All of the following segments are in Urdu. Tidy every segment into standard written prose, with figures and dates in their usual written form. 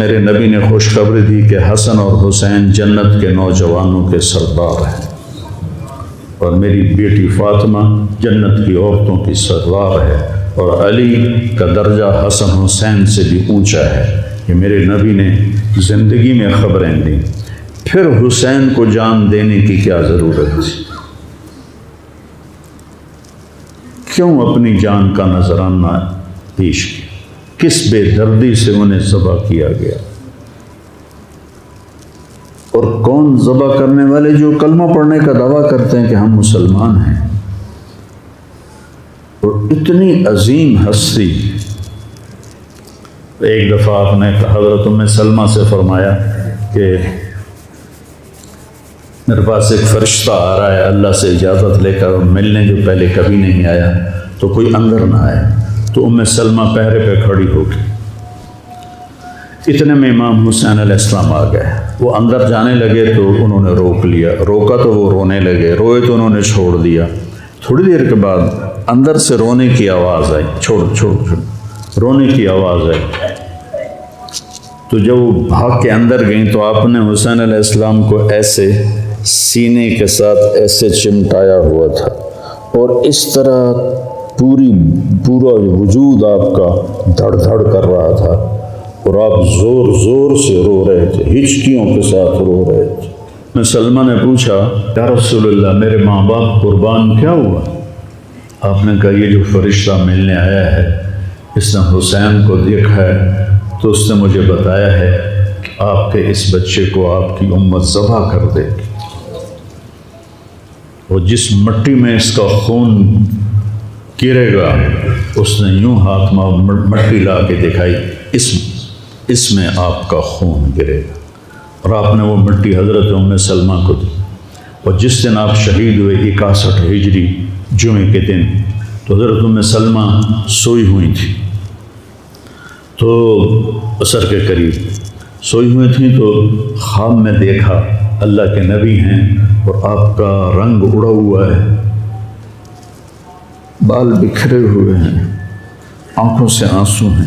میرے نبی نے خوشخبری دی کہ حسن اور حسین جنت کے نوجوانوں کے سردار ہیں، اور میری بیٹی فاطمہ جنت کی عورتوں کی سردار ہے، اور علی کا درجہ حسن حسین سے بھی اونچا ہے۔ یہ میرے نبی نے زندگی میں خبریں دیں، پھر حسین کو جان دینے کی کیا ضرورت تھی؟ کیوں اپنی جان کا نذرانہ پیش کیا؟ کس بے دردی سے انہیں ذبح کیا گیا؟ اور کون ذبح کرنے والے جو کلمہ پڑھنے کا دعویٰ کرتے ہیں کہ ہم مسلمان ہیں، اور اتنی عظیم ہستی۔ ایک دفعہ آپ نے حضرت ام سلمہ سے فرمایا کہ میرے پاس ایک فرشتہ آ رہا ہے اللہ سے اجازت لے کر، ملنے جو پہلے کبھی نہیں آیا، تو کوئی اندر نہ آئے۔ تو ام سلمہ پہرے پہ کھڑی ہو گئی۔ اتنے میں امام حسین علیہ السلام آ گئے۔ وہ اندر جانے لگے تو انہوں نے روک لیا، روکا تو وہ رونے لگے، روئے تو انہوں نے چھوڑ دیا۔ تھوڑی دیر کے بعد اندر سے رونے کی آواز آئی، چھوڑ رونے کی آواز آئی۔ تو جب وہ بھاگ کے اندر گئیں تو آپ نے حسین علیہ السلام کو ایسے سینے کے ساتھ ایسے چمٹایا ہوا تھا، اور اس طرح پورا وجود آپ کا دھڑ دھڑ کر رہا تھا، اور آپ زور زور سے رو رہے تھے، ہچکیوں کے ساتھ رو رہے تھے۔ میں سلمہ نے پوچھا یا رسول اللہ میرے ماں باپ قربان کیا ہوا؟ آپ نے کہا یہ جو فرشتہ ملنے آیا ہے اس نے حسین کو دیکھا ہے، تو اس نے مجھے بتایا ہے کہ آپ کے اس بچے کو آپ کی امت ذبح کر دے گی، اور جس مٹی میں اس کا خون گرے گا اس نے یوں ہاتھ میں مٹی لا کے دکھائی، اس میں آپ کا خون گرے گا، اور آپ نے وہ مٹی حضرت ام سلمہ کو دی۔ اور جس دن آپ شہید ہوئے 61 ہجری جمعے کے دن، تو حضرت ام سلمہ سوئی ہوئی تھی، تو عصر کے قریب سوئی ہوئی تھیں، تو خواب میں دیکھا اللہ کے نبی ہیں اور آپ کا رنگ اڑا ہوا ہے، بال بکھرے ہوئے ہیں، آنکھوں سے آنسو ہیں۔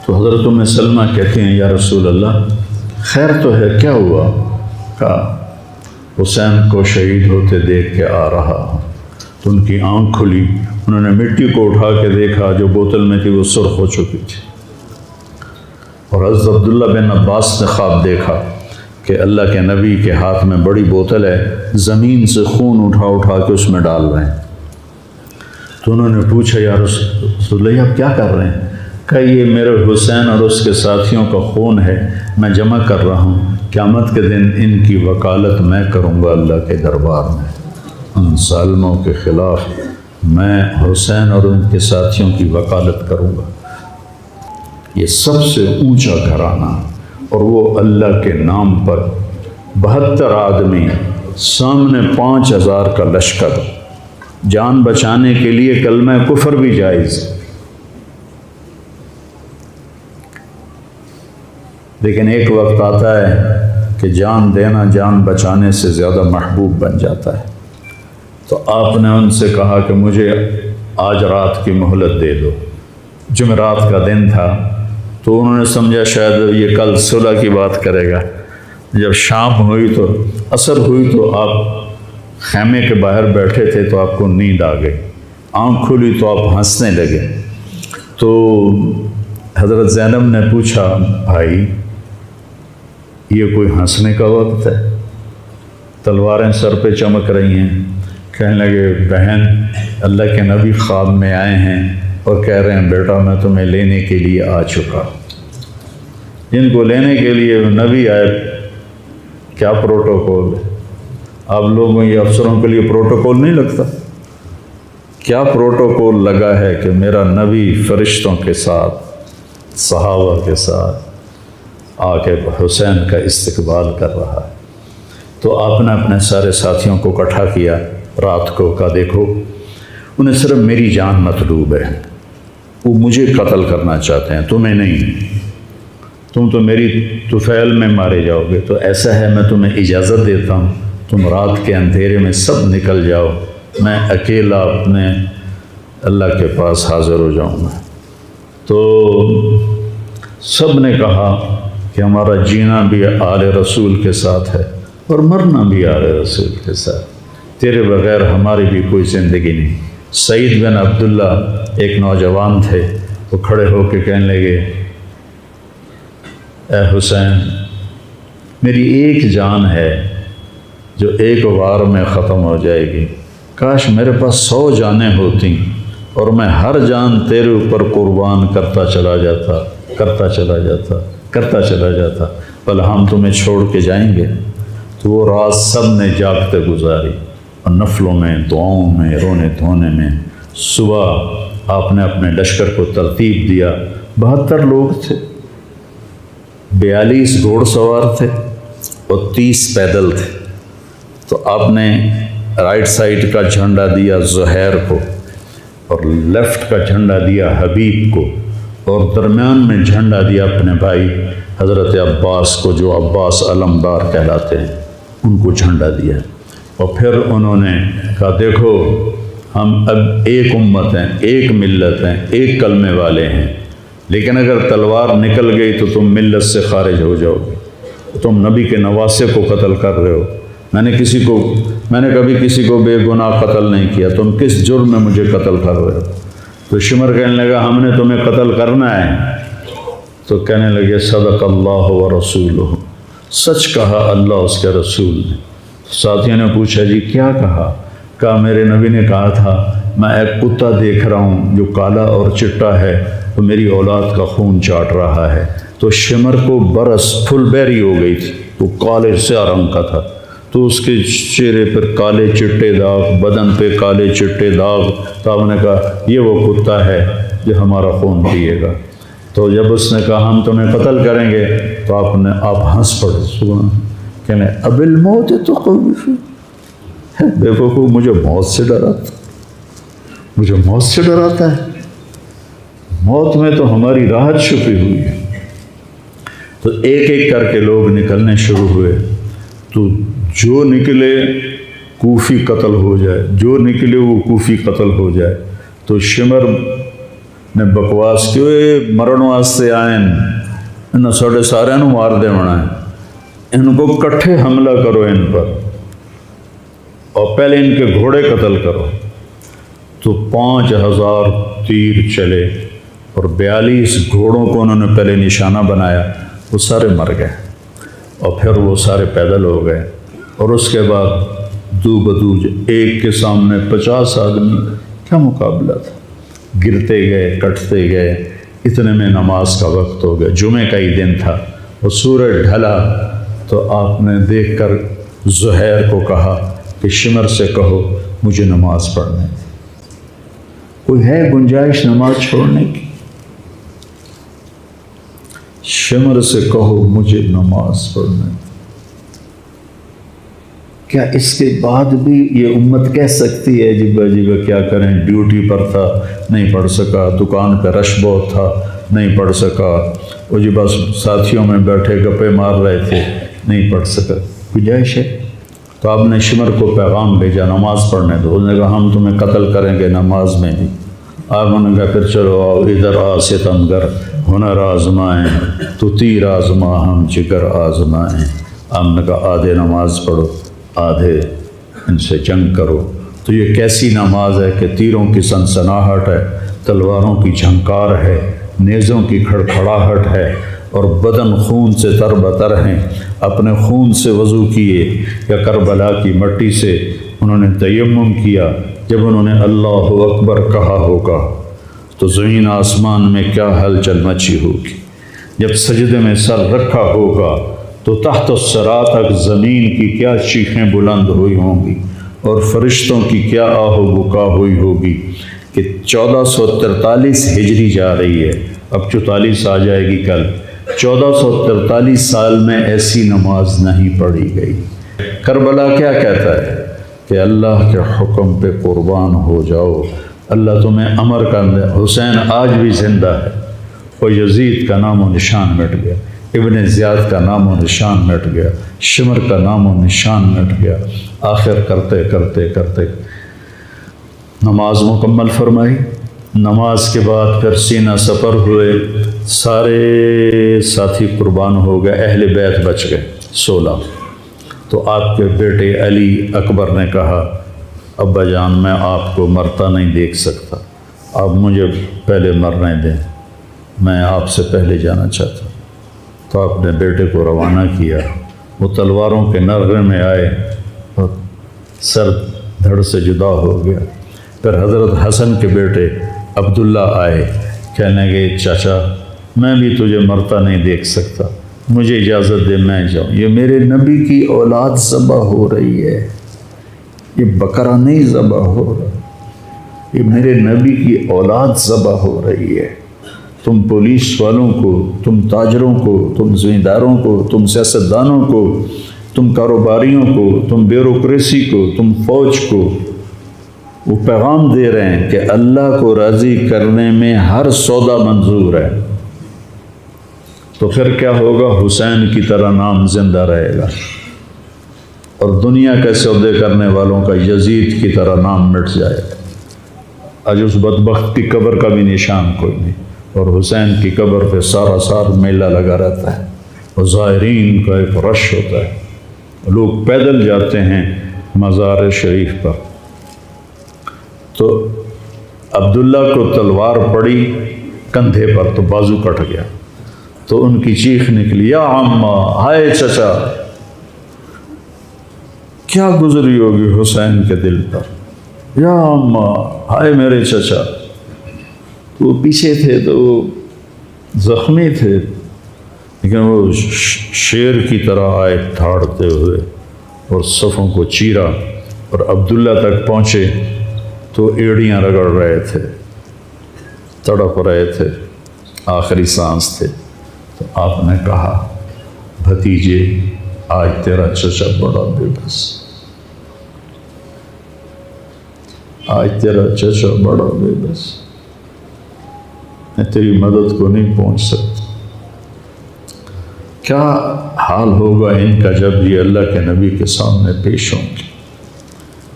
تو حضرت ام سلمہ کہتے ہیں یا رسول اللہ خیر تو ہے، کیا ہوا؟ کہا حسین کو شہید ہوتے دیکھ کے آ رہا ہوں۔ تو ان کی آنکھ کھلی، انہوں نے مٹی کو اٹھا کے دیکھا، جو بوتل میں تھی وہ سرخ ہو چکی تھی۔ اور حضرت عبداللہ بن عباس نے خواب دیکھا کہ اللہ کے نبی کے ہاتھ میں بڑی بوتل ہے، زمین سے خون اٹھا کے اس میں ڈال رہے ہیں۔ تو انہوں نے پوچھا یا رسول اللہ آپ کیا کر رہے ہیں؟ کہ یہ میرے حسین اور اس کے ساتھیوں کا خون ہے، میں جمع کر رہا ہوں، قیامت کے دن ان کی وکالت میں کروں گا اللہ کے دربار میں، ان ظالموں کے خلاف میں حسین اور ان کے ساتھیوں کی وکالت کروں گا۔ یہ سب سے اونچا گھرانہ، اور وہ اللہ کے نام پر 72 آدمی، سامنے 5000 کا لشکر، جان بچانے کے لیے کلمہ کفر بھی جائز، لیکن ایک وقت آتا ہے کہ جان دینا جان بچانے سے زیادہ محبوب بن جاتا ہے۔ تو آپ نے ان سے کہا کہ مجھے آج رات کی مہلت دے دو۔ جمعرات کا دن تھا، تو انہوں نے سمجھا شاید یہ کل صلح کی بات کرے گا۔ جب شام ہوئی تو عصر ہوئی تو آپ خیمے کے باہر بیٹھے تھے، تو آپ کو نیند آ گئی، آنکھ کھلی تو آپ ہنسنے لگے۔ تو حضرت زینب نے پوچھا بھائی یہ کوئی ہنسنے کا وقت ہے؟ تلواریں سر پہ چمک رہی ہیں۔ کہنے لگے بہن اللہ کے نبی خواب میں آئے ہیں اور کہہ رہے ہیں بیٹا میں تمہیں لینے کے لیے آ چکا۔ جن کو لینے کے لیے نبی آئے، کیا پروٹوکول ہے؟ آپ لوگوں یہ افسروں کے لیے پروٹوکول نہیں لگتا؟ کیا پروٹوکول لگا ہے کہ میرا نبی فرشتوں کے ساتھ، صحابہ کے ساتھ آ کے حسین کا استقبال کر رہا ہے۔ تو آپ نے اپنے سارے ساتھیوں کو اکٹھا کیا رات کو، کہا دیکھو انہیں صرف میری جان مطلوب ہے، وہ مجھے قتل کرنا چاہتے ہیں، تمہیں نہیں، تم تو میری طفیل میں مارے جاؤ گے۔ تو ایسا ہے میں تمہیں اجازت دیتا ہوں، تم رات کے اندھیرے میں سب نکل جاؤ، میں اکیلا اپنے اللہ کے پاس حاضر ہو جاؤں گا۔ تو سب نے کہا کہ ہمارا جینا بھی آل رسول کے ساتھ ہے اور مرنا بھی آل رسول کے ساتھ، تیرے بغیر ہماری بھی کوئی زندگی نہیں۔ سعید بن عبداللہ ایک نوجوان تھے، وہ کھڑے ہو کے کہنے لگے، اے حسین، میری ایک جان ہے جو ایک وار میں ختم ہو جائے گی، کاش میرے پاس 100 جانیں ہوتیں اور میں ہر جان تیرے اوپر قربان کرتا چلا جاتا، بل ہم تمہیں چھوڑ کے جائیں گے۔ تو وہ رات سب نے جاگتے گزاری اور نفلوں میں، دعاؤں میں، رونے دھونے میں۔ صبح آپ نے اپنے لشکر کو ترتیب دیا، 72 لوگ تھے، 42 گھوڑ سوار تھے اور 30 پیدل تھے۔ تو آپ نے رائٹ سائڈ کا جھنڈا دیا زہیر کو اور لیفٹ کا جھنڈا دیا حبیب کو، اور درمیان میں جھنڈا دیا اپنے بھائی حضرت عباس کو، جو عباس علمدار کہلاتے ہیں، ان کو جھنڈا دیا۔ اور پھر انہوں نے کہا، دیکھو ہم اب ایک امت ہیں، ایک ملت ہیں، ایک کلمے والے ہیں، لیکن اگر تلوار نکل گئی تو تم ملت سے خارج ہو جاؤ گے، تم نبی کے نواسے کو قتل کر رہے ہو، میں نے کبھی کسی کو بے گناہ قتل نہیں کیا، تم کس جرم میں مجھے قتل کر رہے ہو؟ تو شمر کہنے لگا، ہم نے تمہیں قتل کرنا ہے۔ تو کہنے لگے، صدق اللہ و رسولہ، سچ کہا اللہ اس کے رسول نے۔ ساتھیوں نے پوچھا، جی کیا کہا؟ کہا میرے نبی نے کہا تھا، میں ایک کتا دیکھ رہا ہوں جو کالا اور چٹا ہے، وہ میری اولاد کا خون چاٹ رہا ہے۔ تو شمر کو برس پھل بیری ہو گئی تھی، وہ کالے سیاہ رنگ کا تھا، تو اس کے چہرے پر کالے چٹے داغ، بدن پہ کالے چٹے داغ، تو آپ نے کہا یہ وہ کتا ہے جو ہمارا خون پیے گا۔ تو جب اس نے کہا ہم تمہیں قتل کریں گے، تو آپ ہنس پڑے، سبحان، کہنے اب الموت تخوف، دیکھو کو مجھے موت سے ڈراتا ہے، موت میں تو ہماری راحت چھپی ہوئی ہے۔ تو ایک ایک کر کے لوگ نکلنے شروع ہوئے، تو جو نکلے کوفی قتل ہو جائے، جو نکلے وہ کوفی قتل ہو جائے۔ تو شمر نے بکواس کی، مرن واسطے آئیں، انہوں ساڑھے سارے نو مار دے ہونا ہے، ان کو کٹھے حملہ کرو ان پر، اور پہلے ان کے گھوڑے قتل کرو۔ تو 5000 تیر چلے اور 42 گھوڑوں کو انہوں نے پہلے نشانہ بنایا، وہ سارے مر گئے، اور پھر وہ سارے پیدل ہو گئے۔ اور اس کے بعد دو بدو ایک کے سامنے 50 آدمی، کیا مقابلہ تھا، گرتے گئے، کٹتے گئے، اتنے میں نماز کا وقت ہو گیا، جمعے کا ہی دن تھا، اور سورج ڈھلا۔ تو آپ نے دیکھ کر زہیر کو کہا کہ شمر سے کہو مجھے نماز پڑھنے، کوئی ہے گنجائش نماز چھوڑنے کی؟ شمر سے کہو مجھے نماز پڑھنے۔ کیا اس کے بعد بھی یہ امت کہہ سکتی ہے جی کیا کریں، ڈیوٹی پر تھا نہیں پڑھ سکا، دکان پہ رش بہت تھا نہیں پڑھ سکا، وہ جی بس ساتھیوں میں بیٹھے گپے مار رہے تھے نہیں پڑھ سکا، گنجائش ہے؟ تو آپ نے شمر کو پیغام بھیجا نماز پڑھنے دو، انہوں نے کہا ہم تمہیں قتل کریں گے نماز میں بھی۔ آپ نے کہا پھر چلو آؤ ادھر آ ستمگر، ہنر آزمائیں تو تیر آزما ہم جگر آزمائیں۔ آپ نے کہا آدھے نماز پڑھو، آدھے ان سے جنگ کرو۔ تو یہ کیسی نماز ہے کہ تیروں کی سنسناہٹ ہے، تلواروں کی جھنکار ہے، نیزوں کی کھڑکھڑاہٹ ہے، اور بدن خون سے تر بتر ہیں۔ اپنے خون سے وضو کیے یا کربلا کی مٹی سے انہوں نے تیمم کیا۔ جب انہوں نے اللہ اکبر کہا ہوگا تو زمین آسمان میں کیا ہلچل مچی ہوگی، جب سجدے میں سر رکھا ہوگا تو تحت الثری تک زمین کی کیا چیخیں بلند ہوئی ہوں گی، اور فرشتوں کی کیا آہ و بکا ہوئی ہوگی کہ 1443 ہجری جا رہی ہے، اب 44 آ جائے گی کل، 1443 سال میں ایسی نماز نہیں پڑھی گئی۔ کربلا کیا کہتا ہے کہ اللہ کے حکم پہ قربان ہو جاؤ، اللہ تمہیں امر کر دے۔ حسین آج بھی زندہ ہے، اور یزید کا نام و نشان مٹ گیا، ابن زیاد کا نام و نشان مٹ گیا، شمر کا نام و نشان مٹ گیا۔ آخر کرتے کرتے کرتے نماز مکمل فرمائی، نماز کے بعد پھر سینہ سپر ہوئے، سارے ساتھی قربان ہو گئے، اہل بیت بچ گئے 16۔ تو آپ کے بیٹے علی اکبر نے کہا ابا جان میں آپ کو مرتا نہیں دیکھ سکتا، آپ مجھے پہلے مرنے دیں، میں آپ سے پہلے جانا چاہتا ہوں۔ تو آپ نے بیٹے کو روانہ کیا، وہ تلواروں کے نغمے میں آئے اور سر دھڑ سے جدا ہو گیا۔ پھر حضرت حسن کے بیٹے عبداللہ آئے، کہنے لگے چاچا میں بھی تجھے مرتا نہیں دیکھ سکتا، مجھے اجازت دے میں جاؤں، یہ میرے نبی کی اولاد ذبح ہو رہی ہے، یہ بکرا نہیں ذبح ہو رہا، یہ میرے نبی کی اولاد ذبح ہو رہی ہے۔ تم پولیس والوں کو، تم تاجروں کو، تم زمینداروں کو، تم سیاستدانوں کو، تم کاروباریوں کو، تم بیوروکریسی کو، تم فوج کو وہ پیغام دے رہے ہیں کہ اللہ کو راضی کرنے میں ہر سودا منظور ہے۔ تو پھر کیا ہوگا؟ حسین کی طرح نام زندہ رہے گا، اور دنیا کے سودے کرنے والوں کا یزید کی طرح نام مٹ جائے گا۔ آج اس بدبخت کی قبر کا بھی نشان کوئی نہیں، اور حسین کی قبر پہ سارا سال میلہ لگا رہتا ہے، اور زائرین کا ایک رش ہوتا ہے، لوگ پیدل جاتے ہیں مزار شریف پر۔ تو عبداللہ کو تلوار پڑی کندھے پر تو بازو کٹ گیا، تو ان کی چیخ نکلی یا عمّا، ہائے چچا، کیا گزری ہوگی حسین کے دل پر، یا عمّا، ہائے میرے چچا۔ وہ پیچھے تھے تو وہ زخمی تھے، لیکن وہ شیر کی طرح آئے دھاڑتے ہوئے اور صفوں کو چیرا، اور عبداللہ تک پہنچے تو ایڑیاں رگڑ رہے تھے، تڑپ رہے تھے، آخری سانس تھے۔ تو آپ نے کہا بھتیجے آج تیرا چچا بڑا بے بس، آج تیرا چچا بڑا بے بس، میں تیری مدد کو نہیں پہنچ سکتا۔ کیا حال ہوگا ان کا جب یہ اللہ کے نبی کے سامنے پیش ہوں گے۔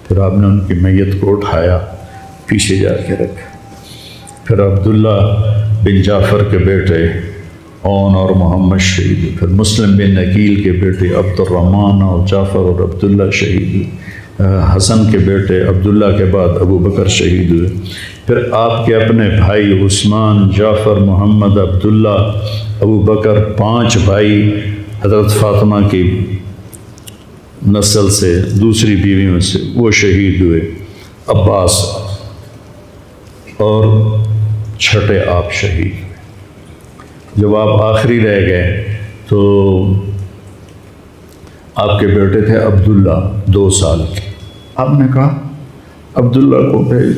پھر آپ نے ان کی میت کو اٹھایا، پیچھے جا کے رکھا۔ پھر عبداللہ بن جعفر کے بیٹے اون اور محمد شہید ہوئے، پھر مسلم بن عقیل کے بیٹے عبد الرحمن اور جعفر اور عبداللہ شہید ہوئے، حسن کے بیٹے عبداللہ کے بعد ابو بکر شہید ہوئے۔ پھر آپ کے اپنے بھائی عثمان، جعفر، محمد، عبداللہ، ابو بکر، 5 بھائی حضرت فاطمہ کی نسل سے، دوسری بیویوں سے، وہ شہید ہوئے، عباس، اور چھٹے آپ شہید ہوئے۔ جب آپ آخری رہ گئے تو آپ کے بیٹے تھے عبداللہ 2 سال کے، آپ نے کہا عبداللہ کو بھیج،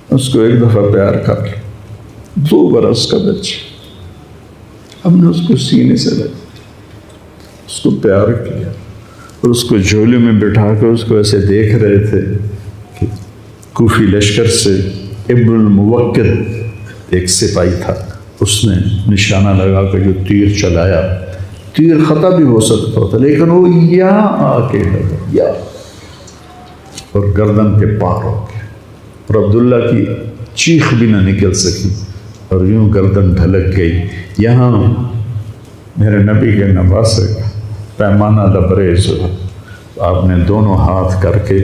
اس کو ایک دفعہ پیار کر لیا، 2 برس کا بچہ، ہم نے اس کو سینے سے لگا، اس کو پیار کیا، اور اس کو جھولے میں بٹھا کر اس کو ایسے دیکھ رہے تھے کہ کوفی لشکر سے ابن الموقد ایک سپاہی تھا، اس نے نشانہ لگا کر جو تیر چلایا، تیر خطا بھی ہو سکتا تھا، لیکن وہ یہاں آ کے لگا، یا اور گردن کے پار ہو گیا، اور عبداللہ کی چیخ بھی نہ نکل سکی، اور یوں گردن ڈھلک گئی۔ یہاں میرے نبی کے نواسے کا پیمانہ لبریز ہوا، آپ نے دونوں ہاتھ کر کے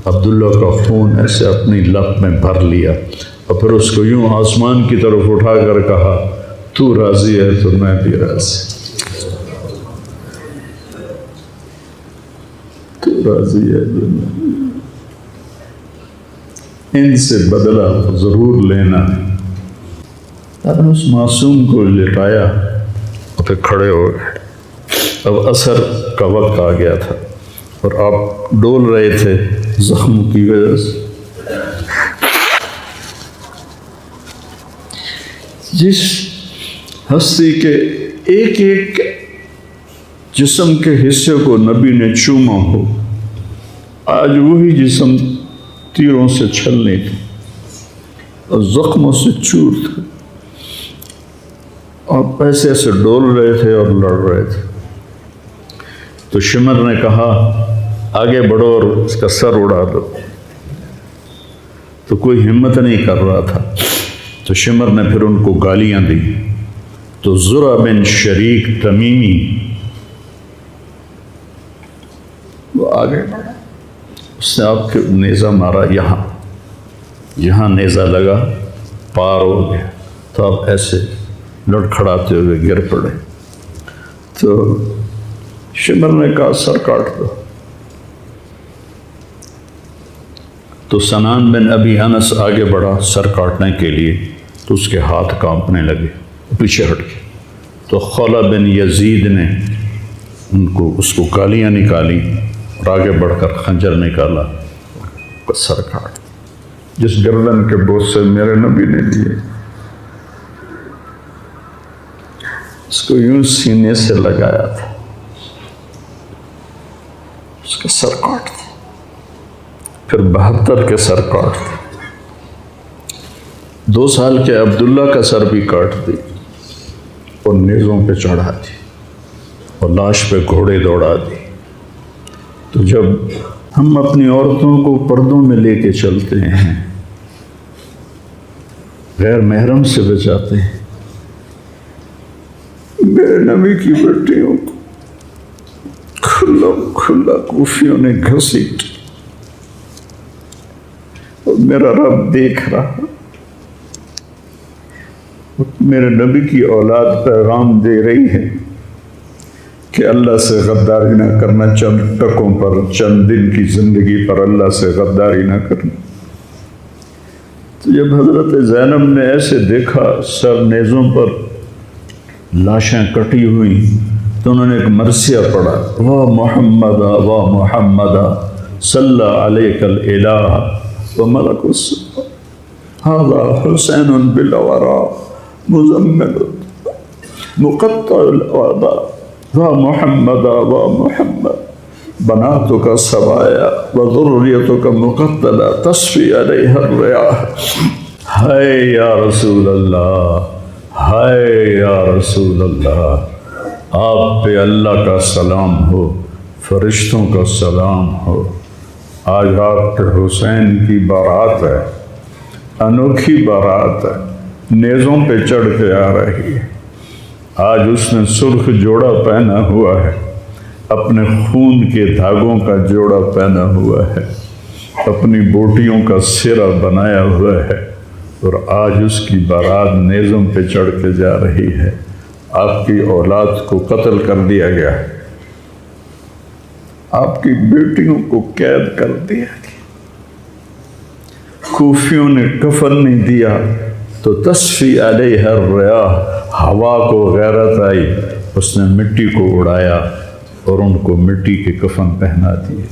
عبداللہ کا خون ایسے اپنی لب میں بھر لیا، اور پھر اس کو یوں آسمان کی طرف اٹھا کر کہا تو راضی ہے تو میں بھی راضی، تو راضی ہے تو میں، ان سے بدلہ ضرور لینا۔ آپ نے اس معصوم کو لٹایا اور پھر کھڑے ہو گئے۔ اب عصر کا وقت آ گیا تھا اور آپ ڈول رہے تھے زخم کی وجہ سے۔ جس ہستی کے ایک ایک جسم کے حصے کو نبی نے چوما ہو، آج وہی جسم تیروں سے چھلنے تھے اور زخموں سے چور تھے، اور ایسے ایسے ڈول رہے تھے اور لڑ رہے تھے۔ تو شمر نے کہا آگے بڑھو اور اس کا سر اڑا دو۔ تو کوئی ہمت نہیں کر رہا تھا، تو شمر نے پھر ان کو گالیاں دی۔ تو زرع بن شریک تمیمی وہ آگے بڑھا، اس نے آپ کے نیزہ مارا، یہاں نیزہ لگا، پار ہو گیا، تو آپ ایسے لڑکھڑاتے ہوئے گر پڑے۔ تو شمر نے کہا سر کاٹ دو۔ تو سنان بن ابی انس آگے بڑھا سر کاٹنے کے لیے، تو اس کے ہاتھ کانپنے لگے، پیچھے ہٹ گئے۔ تو خولہ بن یزید نے اس کو گالیاں نکالی اور آگے بڑھ کر خنجر نکالا، سر کاٹ، جس گردن کے بوسے میرے نبی نے لیے، اس کو یوں سینے سے لگایا تھا، اس کا سر کاٹ دیا۔ پھر 72 کے سر کاٹ دی، 2 سال کے عبداللہ کا سر بھی کاٹ دی اور نیزوں پہ چڑھا دی اور لاش پہ گھوڑے دوڑا دی۔ تو جب ہم اپنی عورتوں کو پردوں میں لے کے چلتے ہیں، غیر محرم سے بچاتے ہیں، میرے نبی کی بیٹیوں کو کھلا کوفیوں نے گھسیٹ، اور میرا رب دیکھ رہا، میرے نبی کی اولاد پیغام دے رہی ہے کہ اللہ سے غداری نہ کرنا، چند ٹکوں پر، چند دن کی زندگی پر اللہ سے غداری نہ کرنا۔ تو جب حضرت زینب نے ایسے دیکھا سر نیزوں پر لاشیں کٹی ہوئی، تو انہوں نے ایک مرثیہ پڑھا، وا محمدا وا محمدا صلی علیک الالہ وملک السماء ھذا حسین بالورا مزمل مقطع الاعضاء وا محمدا وا محمد بناتک سبایا وذریتک مقتلہ تصفی علیہ الریاح۔ ہائے یا رسول اللہ، ہائے یا رسول اللہ، آپ پہ اللہ کا سلام ہو، فرشتوں کا سلام ہو۔ آج آپ کے حسین کی بارات ہے، انوکھی بارات ہے، نیزوں پہ چڑھ کے آ رہی ہے۔ آج اس نے سرخ جوڑا پہنا ہوا ہے، اپنے خون کے دھاگوں کا جوڑا پہنا ہوا ہے، اپنی بوٹیوں کا سرا بنایا ہوا ہے، اور آج اس کی بارات نیزوں پہ چڑھ کے جا رہی ہے۔ آپ کی اولاد کو قتل کر دیا گیا ہے، آپ کی بیٹیوں کو قید کر دیا گیا، کوفیوں نے کفن نہیں دیا، تو تصفی علیہ الریاح، ہوا کو غیرت آئی، اس نے مٹی کو اڑایا اور ان کو مٹی کے کفن پہنا دیے۔